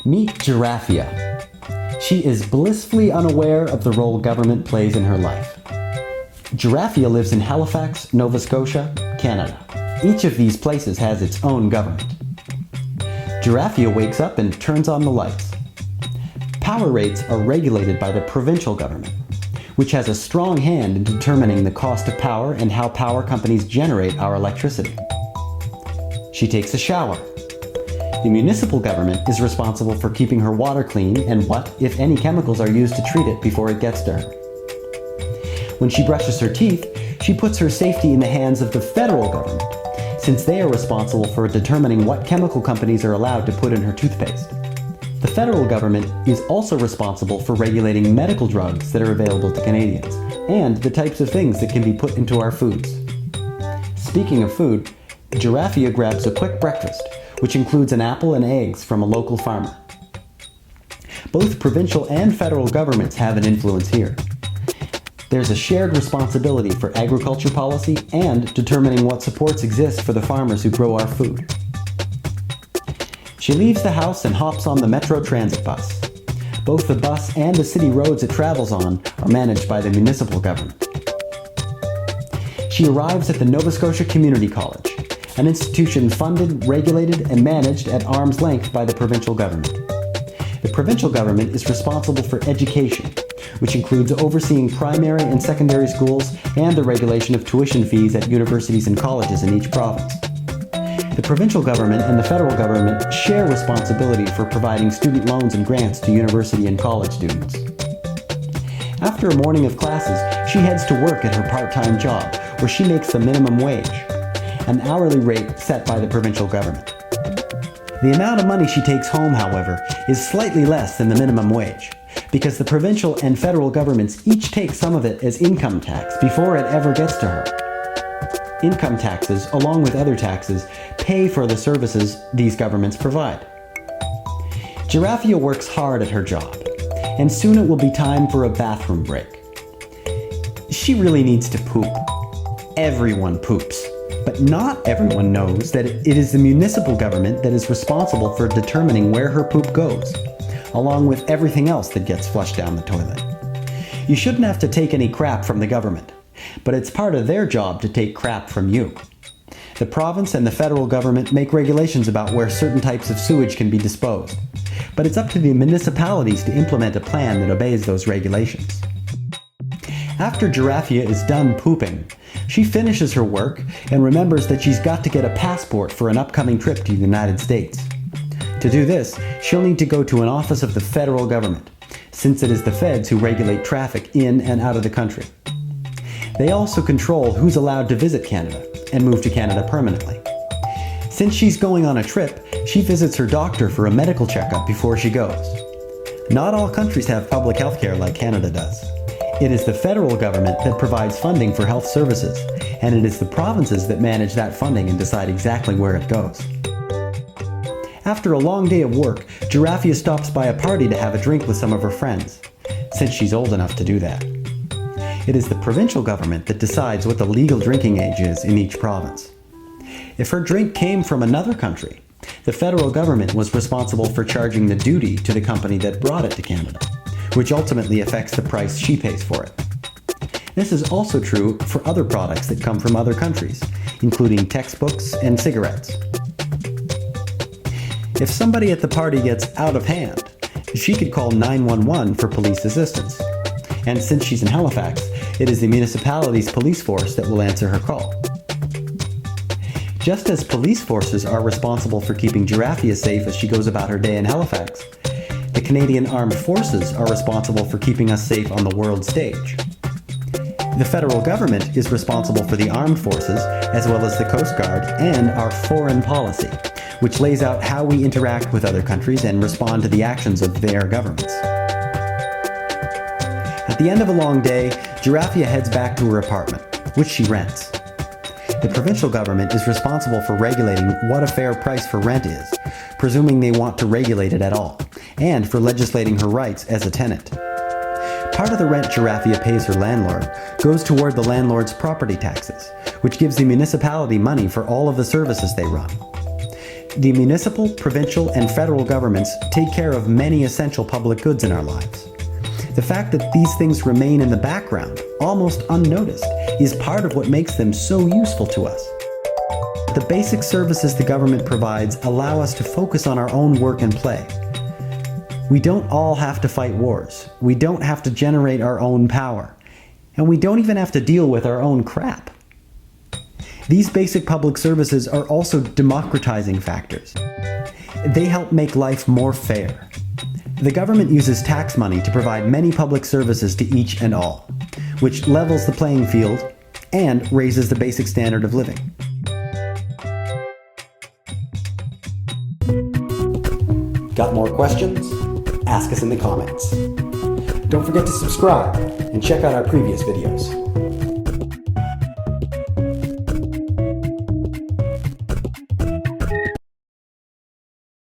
Meet Giraffia. She is blissfully unaware of the role government plays in her life. Giraffia lives in Halifax, Nova Scotia, Canada. Each of these places has its own government. Giraffia wakes up and turns on the lights. Power rates are regulated by the provincial government, which has a strong hand in determining the cost of power and how power companies generate our electricity. She takes a shower. The municipal government is responsible for keeping her water clean and what, if any, chemicals are used to treat it before it gets to her. When she brushes her teeth, she puts her safety in the hands of the federal government, since they are responsible for determining what chemical companies are allowed to put in her toothpaste. The federal government is also responsible for regulating medical drugs that are available to Canadians, and the types of things that can be put into our foods. Speaking of food, Giraffia grabs a quick breakfast, which includes an apple and eggs from a local farmer. Both provincial and federal governments have an influence here. There's a shared responsibility for agriculture policy and determining what supports exist for the farmers who grow our food. She leaves the house and hops on the Metro Transit bus. Both the bus and the city roads it travels on are managed by the municipal government. She arrives at the Nova Scotia Community College, an institution funded, regulated, and managed at arm's length by the provincial government. The provincial government is responsible for education, which includes overseeing primary and secondary schools and the regulation of tuition fees at universities and colleges in each province. The provincial government and the federal government share responsibility for providing student loans and grants to university and college students. After a morning of classes, she heads to work at her part-time job, where she makes the minimum wage, an hourly rate set by the provincial government. The amount of money she takes home, however, is slightly less than the minimum wage, because the provincial and federal governments each take some of it as income tax before it ever gets to her. Income taxes, along with other taxes, pay for the services these governments provide. Giraffia works hard at her job, and soon it will be time for a bathroom break. She really needs to poop. Everyone poops. But not everyone knows that it is the municipal government that is responsible for determining where her poop goes, along with everything else that gets flushed down the toilet. You shouldn't have to take any crap from the government, but it's part of their job to take crap from you. The province and the federal government make regulations about where certain types of sewage can be disposed, but it's up to the municipalities to implement a plan that obeys those regulations. After Giraffia is done pooping, she finishes her work and remembers that she's got to get a passport for an upcoming trip to the United States. To do this, she'll need to go to an office of the federal government, since it is the feds who regulate traffic in and out of the country. They also control who's allowed to visit Canada and move to Canada permanently. Since she's going on a trip, she visits her doctor for a medical checkup before she goes. Not all countries have public health care like Canada does. It is the federal government that provides funding for health services, and it is the provinces that manage that funding and decide exactly where it goes. After a long day of work, Giraffia stops by a party to have a drink with some of her friends, since she's old enough to do that. It is the provincial government that decides what the legal drinking age is in each province. If her drink came from another country, the federal government was responsible for charging the duty to the company that brought it to Canada, which ultimately affects the price she pays for it. This is also true for other products that come from other countries, including textbooks and cigarettes. If somebody at the party gets out of hand, she could call 911 for police assistance. And since she's in Halifax, it is the municipality's police force that will answer her call. Just as police forces are responsible for keeping Giraffia safe as she goes about her day in Halifax, the Canadian Armed Forces are responsible for keeping us safe on the world stage. The federal government is responsible for the armed forces, as well as the Coast Guard, and our foreign policy, which lays out how we interact with other countries and respond to the actions of their governments. At the end of a long day, Giraffia heads back to her apartment, which she rents. The provincial government is responsible for regulating what a fair price for rent is, presuming they want to regulate it at all, and for legislating her rights as a tenant. Part of the rent Giraffia pays her landlord goes toward the landlord's property taxes, which gives the municipality money for all of the services they run. The municipal, provincial, and federal governments take care of many essential public goods in our lives. The fact that these things remain in the background, almost unnoticed, is part of what makes them so useful to us. The basic services the government provides allow us to focus on our own work and play. We don't all have to fight wars. We don't have to generate our own power. And we don't even have to deal with our own crap. These basic public services are also democratizing factors. They help make life more fair. The government uses tax money to provide many public services to each and all, which levels the playing field and raises the basic standard of living. Got more questions? Ask us in the comments. Don't forget to subscribe and check out our previous videos.